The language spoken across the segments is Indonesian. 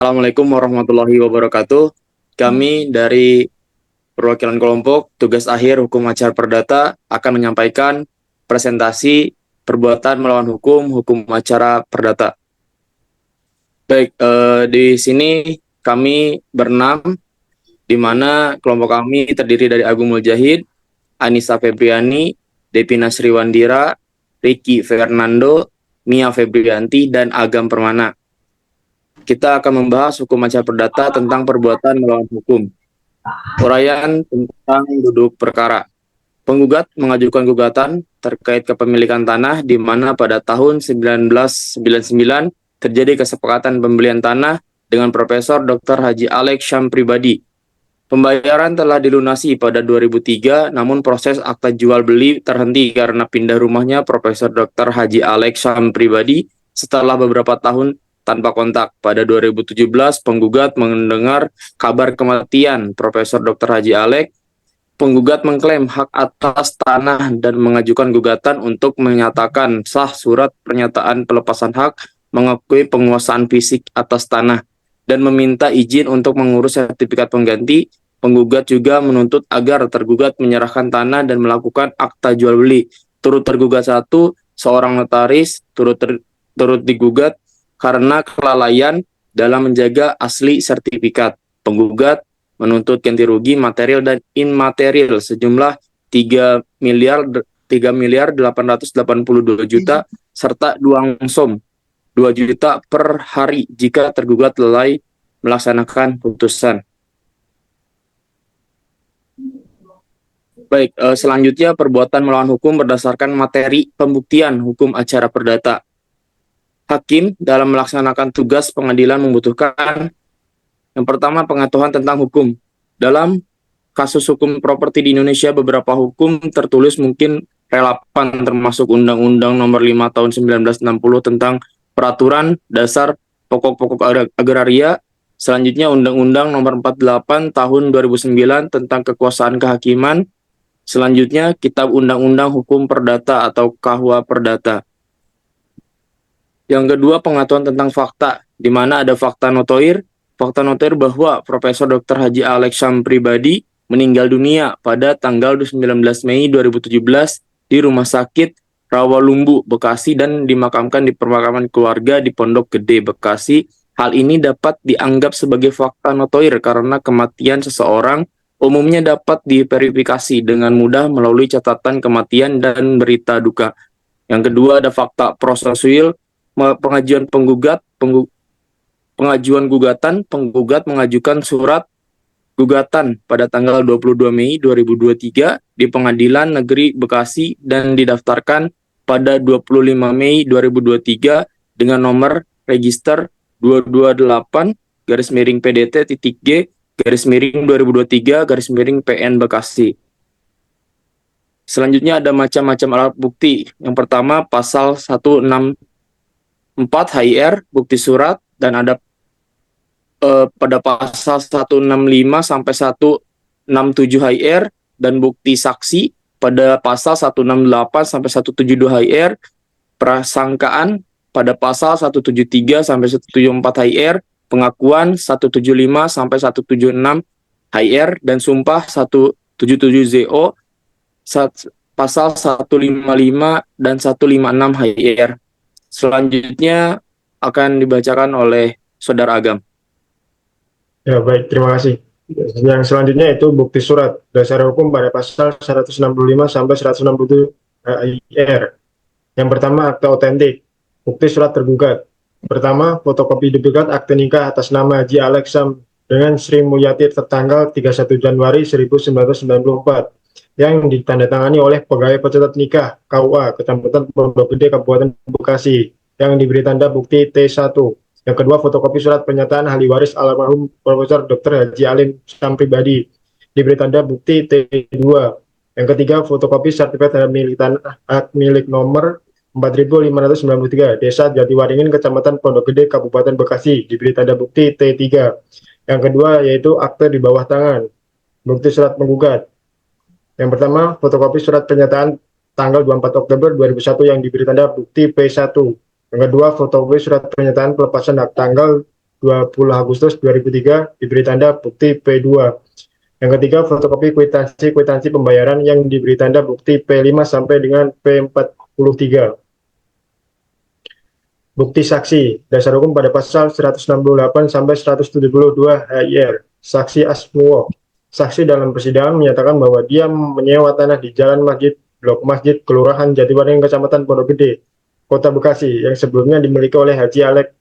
Assalamualaikum warahmatullahi wabarakatuh. Kami dari perwakilan kelompok tugas akhir hukum acara perdata akan menyampaikan presentasi perbuatan melawan hukum, hukum acara perdata. Baik, di sini kami berenam, di mana kelompok kami terdiri dari Agung Mujahid, Anissa Febriani, Devina Sriwandira, Ricky Fernando, Mia Febrianti, dan Agam Permana. Kita akan membahas hukum acara perdata tentang perbuatan melawan hukum. Uraian tentang duduk perkara. Penggugat mengajukan gugatan terkait kepemilikan tanah di mana pada tahun 1999 terjadi kesepakatan pembelian tanah dengan Profesor Dr. Haji Alex Syam Pribadi. Pembayaran telah dilunasi pada 2003, namun proses akta jual beli terhenti karena pindah rumahnya Profesor Dr. Haji Alex Syam Pribadi setelah beberapa tahun tanpa kontak. Pada 2017, penggugat mendengar kabar kematian Profesor Dr. Haji Alex. Penggugat mengklaim hak atas tanah dan mengajukan gugatan untuk menyatakan sah surat pernyataan pelepasan hak, mengakui penguasaan fisik atas tanah, dan meminta izin untuk mengurus sertifikat pengganti. Penggugat juga menuntut agar tergugat menyerahkan tanah dan melakukan akta jual beli. Turut tergugat satu, seorang notaris, turut digugat karena kelalaian dalam menjaga asli sertifikat. Penggugat menuntut ganti rugi material dan imaterial sejumlah 3.882 juta serta dua som 2 juta per hari jika tergugat lalai melaksanakan putusan. Baik, selanjutnya perbuatan melawan hukum berdasarkan materi pembuktian hukum acara perdata. Hakim dalam melaksanakan tugas pengadilan membutuhkan yang pertama, pengetahuan tentang hukum. Dalam kasus hukum properti di Indonesia, beberapa hukum tertulis mungkin relevan, termasuk Undang-Undang Nomor 5 Tahun 1960 tentang Peraturan Dasar Pokok-Pokok Agraria. Selanjutnya, Undang-Undang Nomor 48 Tahun 2009 tentang Kekuasaan Kehakiman. Selanjutnya, Kitab Undang-Undang Hukum Perdata atau KUH Perdata. Yang kedua, pengetahuan tentang fakta, di mana ada fakta notoir. Fakta notoir bahwa Profesor Dr. Haji Alex Syam Pribadi meninggal dunia pada tanggal 19 Mei 2017 di Rumah Sakit Rawalumbu, Bekasi, dan dimakamkan di pemakaman keluarga di Pondok Gede, Bekasi. Hal ini dapat dianggap sebagai fakta notoir karena kematian seseorang umumnya dapat diverifikasi dengan mudah melalui catatan kematian dan berita duka. Yang kedua, ada fakta prosesual, pengajuan gugatan, penggugat mengajukan surat gugatan pada tanggal 22 Mei 2023 di Pengadilan Negeri Bekasi dan didaftarkan pada 25 Mei 2023 dengan nomor register 228-PDT-G-2023-PN Bekasi. Selanjutnya ada macam-macam alat bukti. Yang pertama, pasal 164 HIR, bukti surat, dan ada pada pasal 165 sampai 167 HIR, dan bukti saksi pada pasal 168 sampai 172 HIR, prasangkaan pada pasal 173 sampai 174 HIR, pengakuan 175 sampai 176 HIR, dan sumpah 177 ZO pasal 155 dan 156 HIR. Selanjutnya akan dibacakan oleh Saudara Agam. Ya, baik, terima kasih. Yang selanjutnya itu bukti surat dasar hukum pada pasal 165 sampai 167 HIR. Yang pertama, akta otentik. Bukti surat tergugat. Pertama, fotokopi duplikat akte nikah atas nama Haji Alex Syam dengan Sri Mulyati tertanggal 31 Januari 1994 yang ditandatangani oleh pegawai pencatat nikah KUA Kecamatan Pondok Gede Kabupaten Bekasi yang diberi tanda bukti T1. Yang kedua, fotokopi surat pernyataan ahli waris almarhum Profesor Dr. Haji Alim Syam Pribadi diberi tanda bukti T2. Yang ketiga, fotokopi sertifikat hak milik nomor 4593 Desa Jatiwaringin Kecamatan Pondok Gede Kabupaten Bekasi diberi tanda bukti T3. Yang kedua yaitu akte di bawah tangan, bukti surat penggugat. Yang pertama, fotokopi surat pernyataan tanggal 24 Oktober 2001 yang diberi tanda bukti P1. Yang kedua, fotokopi surat pernyataan pelepasan hak tanggal 20 Agustus 2003 diberi tanda bukti P2. Yang ketiga, fotokopi kwitansi pembayaran yang diberi tanda bukti P5 sampai dengan P43. Bukti saksi, dasar hukum pada pasal 168 sampai 172 HIR. Saksi Asmuwo. Saksi dalam persidangan menyatakan bahwa dia menyewa tanah di Jalan Masjid, Blok Masjid, Kelurahan Jatiwaringin, Kecamatan Pondok Gede, Kota Bekasi, yang sebelumnya dimiliki oleh Haji Alek.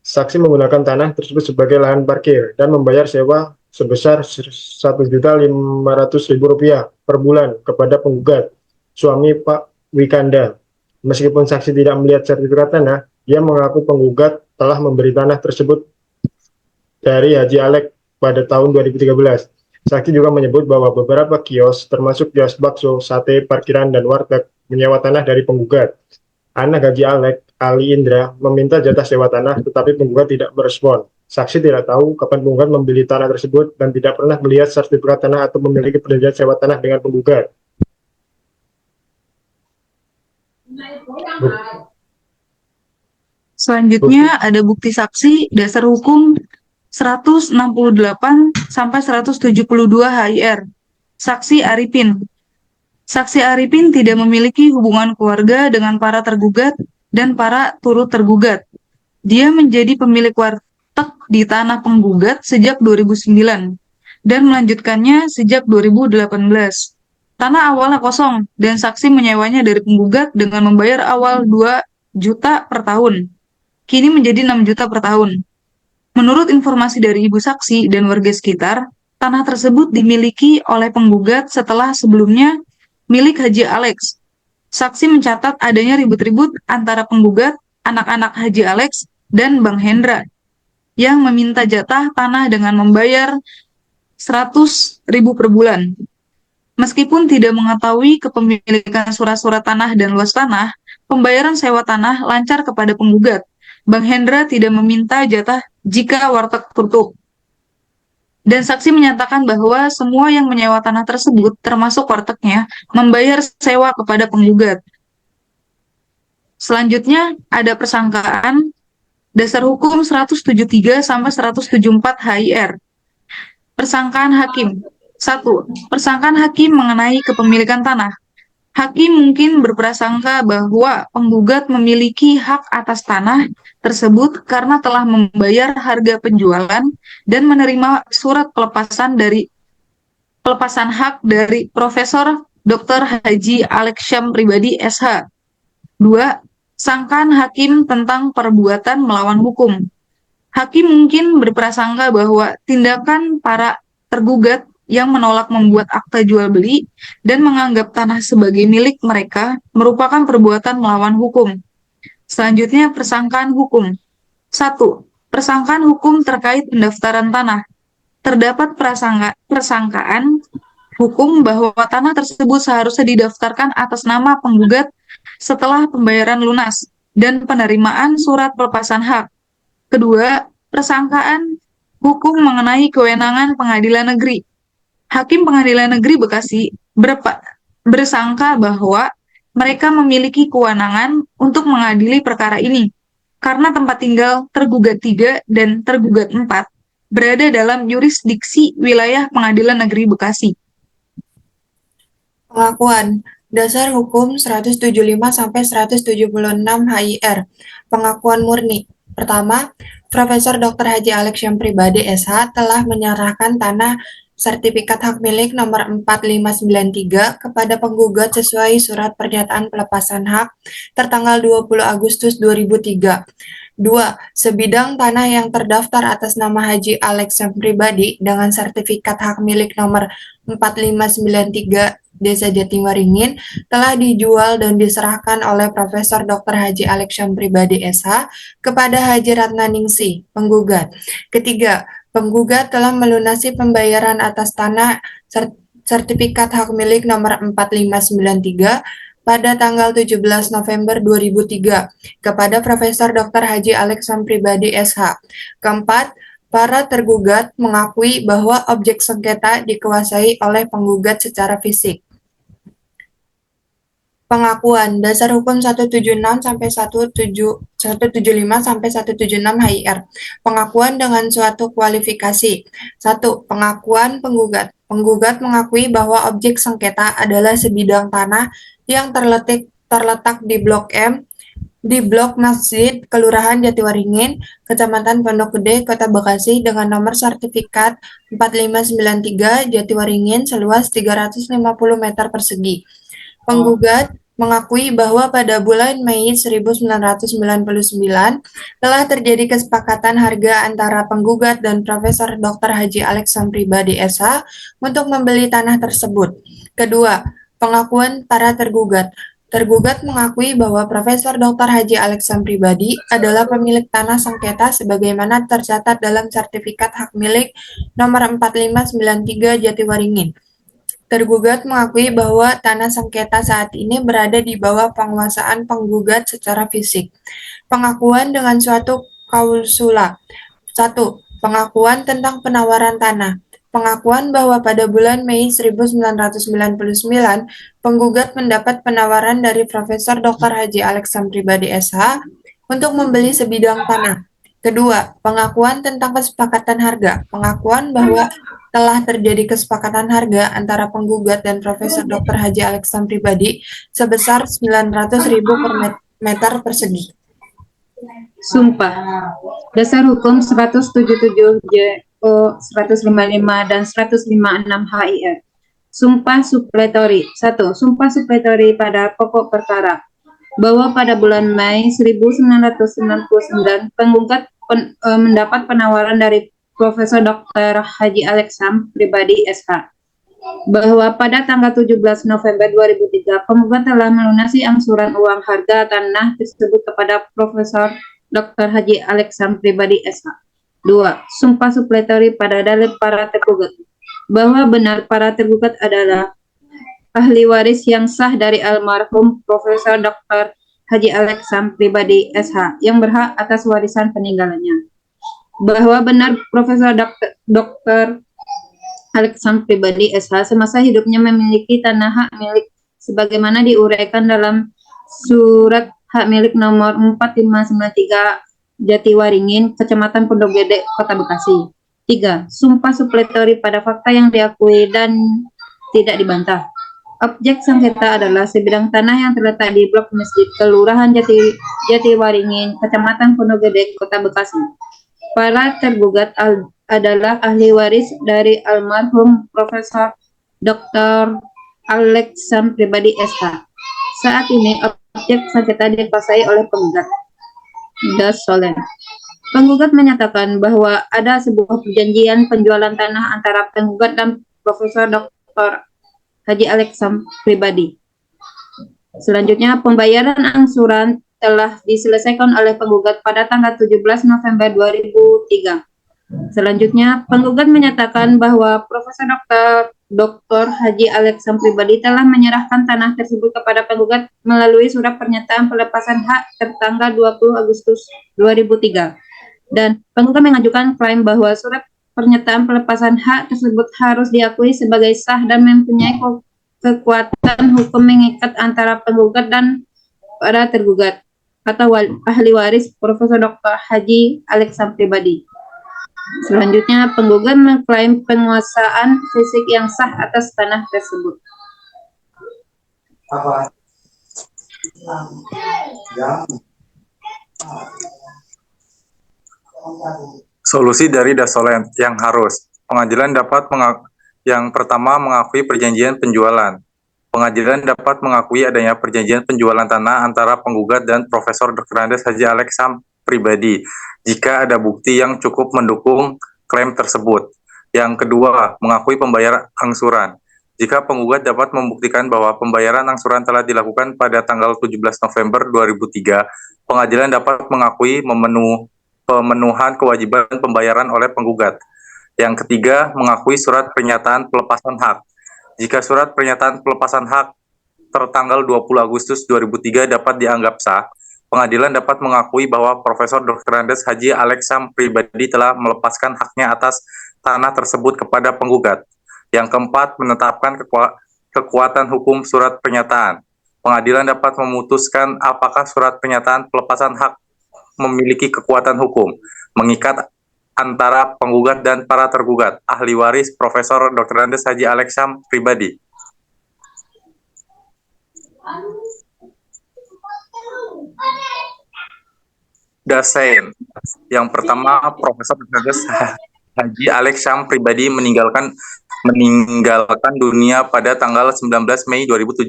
Saksi menggunakan tanah tersebut sebagai lahan parkir dan membayar sewa sebesar Rp1.500.000 per bulan kepada penggugat, suami Pak Wikanda. Meskipun saksi tidak melihat sertifikat tanah, dia mengaku penggugat telah memberi tanah tersebut dari Haji Alek pada tahun 2013. Saksi juga menyebut bahwa beberapa kios, termasuk kios bakso, sate, parkiran, dan warteg, menyewa tanah dari penggugat. Anak Haji Alek, Ali Indra, meminta jatah sewa tanah, tetapi penggugat tidak merespon. Saksi tidak tahu kapan penggugat membeli tanah tersebut dan tidak pernah melihat sertifikat tanah atau memiliki perjanjian sewa tanah dengan penggugat. Selanjutnya ada bukti saksi dasar hukum 168 sampai 172 HIR. Saksi Arifin. Saksi Arifin tidak memiliki hubungan keluarga dengan para tergugat dan para turut tergugat. Dia menjadi pemilik warteg di tanah penggugat sejak 2009 dan melanjutkannya sejak 2018. Tanah awalnya kosong dan saksi menyewanya dari penggugat dengan membayar awal 2 juta per tahun. Kini menjadi 6 juta per tahun. Menurut informasi dari ibu saksi dan warga sekitar, tanah tersebut dimiliki oleh penggugat setelah sebelumnya milik Haji Alex. Saksi mencatat adanya ribut-ribut antara penggugat, anak-anak Haji Alex, dan Bang Hendra yang meminta jatah tanah dengan membayar 100.000 per bulan. Meskipun tidak mengetahui kepemilikan surat-surat tanah dan luas tanah, pembayaran sewa tanah lancar kepada penggugat. Bang Hendra tidak meminta jatah jika warteg tutup. Dan saksi menyatakan bahwa semua yang menyewa tanah tersebut, termasuk wartegnya, membayar sewa kepada penggugat. Selanjutnya ada persangkaan dasar hukum 173 sampai 174 HIR. Persangkaan hakim. 1. Persangkaan hakim mengenai kepemilikan tanah. Hakim mungkin berprasangka bahwa penggugat memiliki hak atas tanah tersebut karena telah membayar harga penjualan dan menerima surat pelepasan hak dari Profesor Dr. Haji Alex Syam Pribadi SH. 2. Sangkaan hakim tentang perbuatan melawan hukum. Hakim mungkin berprasangka bahwa tindakan para tergugat yang menolak membuat akta jual beli dan menganggap tanah sebagai milik mereka merupakan perbuatan melawan hukum. Selanjutnya, persangkaan hukum. 1. Persangkaan hukum terkait pendaftaran tanah. Terdapat persangkaan hukum bahwa tanah tersebut seharusnya didaftarkan atas nama penggugat setelah pembayaran lunas dan penerimaan surat pelepasan hak. Kedua, persangkaan hukum mengenai kewenangan pengadilan negeri. Hakim Pengadilan Negeri Bekasi bersangka bahwa mereka memiliki kewenangan untuk mengadili perkara ini karena tempat tinggal tergugat 3 dan tergugat 4 berada dalam yurisdiksi wilayah Pengadilan Negeri Bekasi. Pengakuan dasar hukum 175 sampai 176 HIR. Pengakuan murni. Pertama, Profesor Dr. Haji Alex Syam Pribadi SH telah menyerahkan tanah sertifikat hak milik nomor 4593 kepada penggugat sesuai surat pernyataan pelepasan hak tertanggal 20 Agustus 2003. 2. Sebidang tanah yang terdaftar atas nama Haji Alex Syam Pribadi dengan sertifikat hak milik nomor 4593 Desa Jatiwaringin telah dijual dan diserahkan oleh Profesor Dr. Haji Alex Syam Pribadi SH kepada Haji Ratna Ningsih, penggugat. Ketiga, penggugat telah melunasi pembayaran atas tanah sertifikat hak milik nomor 4593 pada tanggal 17 November 2003 kepada Profesor Dr. Haji Alex Syam Pribadi SH. Keempat, para tergugat mengakui bahwa objek sengketa dikuasai oleh penggugat secara fisik. Pengakuan dasar hukum 176 sampai 175 sampai 176 HIR. Pengakuan dengan suatu kualifikasi. 1. Pengakuan penggugat. Penggugat mengakui bahwa objek sengketa adalah sebidang tanah yang terletak di Blok M di Blok Masjid, Kelurahan Jatiwaringin, Kecamatan Pondok Gede, Kota Bekasi dengan nomor sertifikat 4593 Jatiwaringin seluas 350 meter persegi. Penggugat mengakui bahwa pada bulan Mei 1999 telah terjadi kesepakatan harga antara penggugat dan Profesor Dr. Haji Alexam Pribadi SH untuk membeli tanah tersebut. Kedua, pengakuan para tergugat. Tergugat mengakui bahwa Profesor Dr. Haji Alexam Pribadi adalah pemilik tanah sengketa sebagaimana tercatat dalam sertifikat hak milik nomor 4593 Jatiwaringin. Tergugat mengakui bahwa tanah sengketa saat ini berada di bawah penguasaan penggugat secara fisik. Pengakuan dengan suatu klausula. 1. Pengakuan tentang penawaran tanah. Pengakuan bahwa pada bulan Mei 1999, penggugat mendapat penawaran dari Profesor Dr. Haji Alexam Pribadi SH untuk membeli sebidang tanah. Kedua, pengakuan tentang kesepakatan harga. Pengakuan bahwa telah terjadi kesepakatan harga antara penggugat dan Profesor Dr. Haji Alexam Pribadi sebesar 900.000 per meter persegi. Sumpah. Dasar hukum 177 JO 155 dan 156 HIR. Sumpah supletori. 1. Sumpah supletori pada pokok perkara bahwa pada bulan Mei 1999 penggugat mendapat penawaran dari Profesor Dr. Haji Alexam Pribadi SH bahwa pada tanggal 17 November 2003 penggugat telah melunasi angsuran uang harga tanah tersebut kepada Profesor Dr. Haji Alexam Pribadi SH. 2. Sumpah supletori pada dalil para tergugat bahwa benar para tergugat adalah ahli waris yang sah dari almarhum Profesor Dr. Haji Alexam Pribadi SH yang berhak atas warisan peninggalannya. Bahwa benar Profesor Dr. Alexam Pribadi SH semasa hidupnya memiliki tanah hak milik sebagaimana diuraikan dalam surat hak milik nomor 4593 Jatiwaringin, Kecamatan Pondok Gede, Kota Bekasi. 3. Sumpah supletori pada fakta yang diakui dan tidak dibantah. Objek sengketa adalah sebidang tanah yang terletak di Blok Masjid, Kelurahan Jatiwaringin, Kecamatan Pondok Gede, Kota Bekasi. Para tergugat adalah ahli waris dari almarhum Profesor Dr. Alexam Pribadi SH. Saat ini objek sengketa dikuasai oleh penggugat. Das Solen. Penggugat menyatakan bahwa ada sebuah perjanjian penjualan tanah antara penggugat dan Profesor Dr. Haji Alexam Pribadi. Selanjutnya, pembayaran angsuran telah diselesaikan oleh penggugat pada tanggal 17 November 2003. Selanjutnya, penggugat menyatakan bahwa Profesor Dr. Haji Alexam Pribadi telah menyerahkan tanah tersebut kepada penggugat melalui surat pernyataan pelepasan hak tertanggal 20 Agustus 2003. Dan penggugat mengajukan klaim bahwa surat pernyataan pelepasan hak tersebut harus diakui sebagai sah dan mempunyai kekuatan hukum mengikat antara penggugat dan para tergugat atau ahli waris Profesor Dr. Haji Alexam Pribadi. Selanjutnya, penggugat mengklaim penguasaan fisik yang sah atas tanah tersebut. Solusi dari Dasolen yang harus. Pengadilan dapat yang pertama mengakui perjanjian penjualan. Pengadilan dapat mengakui adanya perjanjian penjualan tanah antara penggugat dan Profesor Dr. Andes Haji Alexam Pribadi jika ada bukti yang cukup mendukung klaim tersebut. Yang kedua, mengakui pembayaran angsuran. Jika penggugat dapat membuktikan bahwa pembayaran angsuran telah dilakukan pada tanggal 17 November 2003, pengadilan dapat mengakui pemenuhan kewajiban pembayaran oleh penggugat. Yang ketiga, mengakui surat pernyataan pelepasan hak. Jika surat pernyataan pelepasan hak tertanggal 20 Agustus 2003 dapat dianggap sah, pengadilan dapat mengakui bahwa Profesor Dr. Andes Haji Alexam Pribadi telah melepaskan haknya atas tanah tersebut kepada penggugat. Yang keempat, menetapkan kekuatan hukum surat pernyataan. Pengadilan dapat memutuskan apakah surat pernyataan pelepasan hak memiliki kekuatan hukum, mengikat antara penggugat dan para tergugat. Ahli waris Profesor Dr. Andes Haji Alex Syam Pribadi. Dasein. Yang pertama, Profesor Dr. Andes Haji Alex Syam Pribadi meninggalkan dunia pada tanggal 19 Mei 2017.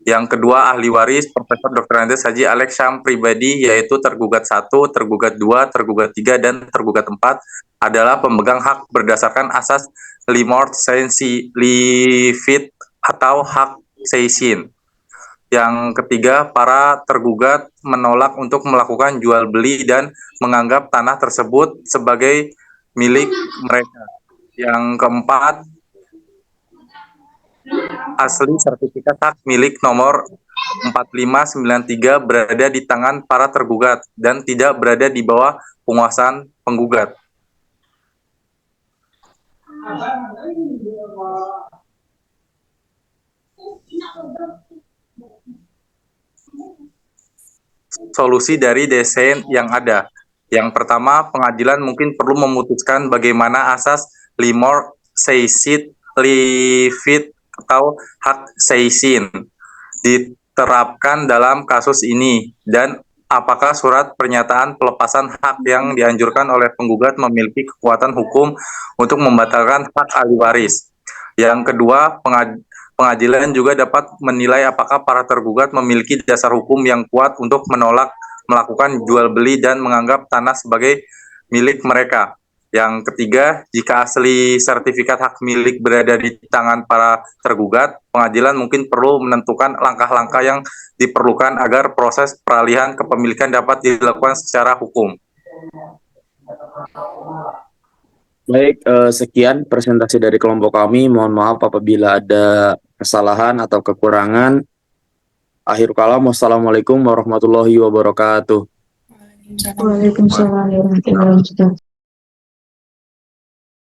Yang kedua, ahli waris Profesor Dr. Andes Haji Alex Syam Pribadi, yaitu tergugat 1, tergugat 2, tergugat 3, dan tergugat 4 adalah pemegang hak berdasarkan asas limort sensi livit atau hak seisin. Yang ketiga, para tergugat menolak untuk melakukan jual beli dan menganggap tanah tersebut sebagai milik mereka. Yang keempat, asli sertifikat hak milik nomor 4593 berada di tangan para tergugat dan tidak berada di bawah penguasaan penggugat. Solusi dari desain yang ada. Yang pertama, pengadilan mungkin perlu memutuskan bagaimana asas limor seisit livit atau hak seisin diterapkan dalam kasus ini, dan apakah surat pernyataan pelepasan hak yang dianjurkan oleh penggugat memiliki kekuatan hukum untuk membatalkan hak ahli waris. Yang kedua, pengadilan juga dapat menilai apakah para tergugat memiliki dasar hukum yang kuat untuk menolak melakukan jual beli dan menganggap tanah sebagai milik mereka. Yang ketiga, jika asli sertifikat hak milik berada di tangan para tergugat, pengadilan mungkin perlu menentukan langkah-langkah yang diperlukan agar proses peralihan kepemilikan dapat dilakukan secara hukum. Baik, sekian presentasi dari kelompok kami. Mohon maaf apabila ada kesalahan atau kekurangan. Akhir kalam, wassalamualaikum warahmatullahi wabarakatuh. Waalaikumsalam. Waalaikumsalam warahmatullahi wabarakatuh.